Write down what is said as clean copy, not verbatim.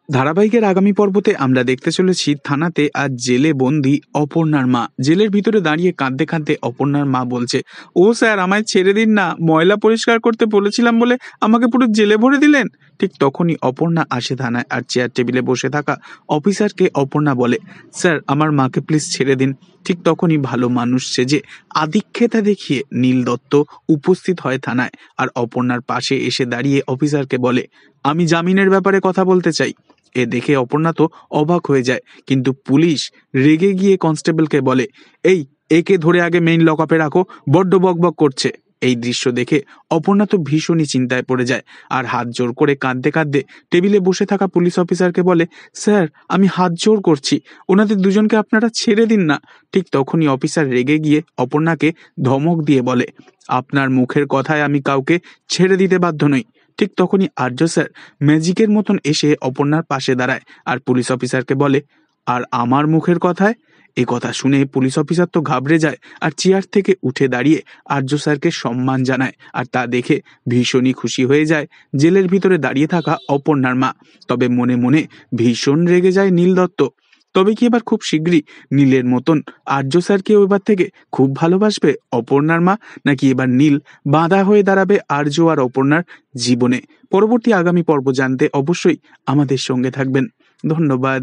ধারাবাহিকের আগামী পর্বতে আমরা দেখতে চলেছি থানাতে আজ জেলে বন্দি অপর্ণার মা। জেলের ভিতরে দাঁড়িয়ে কাঁদতে কাঁদতে অপর্ণার মা বলছে, ও স্যার আমায় ছেড়ে দিন না, ময়লা পরিষ্কার করতে বলেছিলাম বলে আমাকে পুরো জেলে ভরে দিলেন। ঠিক তখনই অপর্ণা আসে থানায়, আর চেয়ার টেবিলে বসে থাকা অফিসারকে অপর্ণা বলে, স্যার আমার মাকে প্লিজ ছেড়ে দিন। ঠিক তখনই ভালো মানুষ সেজে আদিক্ষেতা দেখিয়ে নীল দত্ত উপস্থিত হয় থানায়, আর অপর্ণার পাশে এসে দাঁড়িয়ে অফিসারকে বলে, আমি জামিনের ব্যাপারে কথা বলতে চাই। এ দেখে অপর্ণা তো অবাক হয়ে যায়, কিন্তু পুলিশ রেগে গিয়ে কনস্টেবলকে বলে, এই একে ধরে আগে মেইন লকআপে রাখো, বড্ড বকবক করছে। এই দৃশ্য দেখে অপর্ণা তো ভীষণই চিন্তায় পড়ে যায়, আর হাত জোর করে কাঁদতে কাঁদতে টেবিলে বসে থাকা পুলিশ অফিসারকে বলে, স্যার আমি হাত জোর করছি, ওনাদের দুজনকে আপনারা ছেড়ে দিন না। ঠিক তখনই অফিসার রেগে গিয়ে অপর্ণাকে ধমক দিয়ে বলে, আপনার মুখের কথায় আমি কাউকে ছেড়ে দিতে বাধ্য নই। ঠিক তখনই আর্য স্যার ম্যাজিকের মতন এসে অপর্ণার পাশে দাঁড়ায়, আর পুলিশ অফিসারকে বলে, আর আমার মুখের কথায়? এ কথা শুনে পুলিশ অফিসার তো ঘাবড়ে যায়, আর চেয়ার থেকে উঠে দাঁড়িয়ে আর্য স্যারকে সম্মান জানায়, আর তা দেখে ভীষণই খুশি হয়ে যায় জেলের ভিতরে দাঁড়িয়ে থাকা অপর্ণার মা। তবে মনে মনে ভীষণ রেগে যায় নীল দত্ত। তবে কি এবার খুব শীঘ্রই নীলের মতন আর্য স্যারকেও এবার থেকে খুব ভালোবাসবে অপর্ণার মা, নাকি এবার নীল বাঁধা হয়ে দাঁড়াবে আর্য আর অপর্ণার জীবনে? পরবর্তী আগামী পর্ব জানতে অবশ্যই আমাদের সঙ্গে থাকবেন। ধন্যবাদ।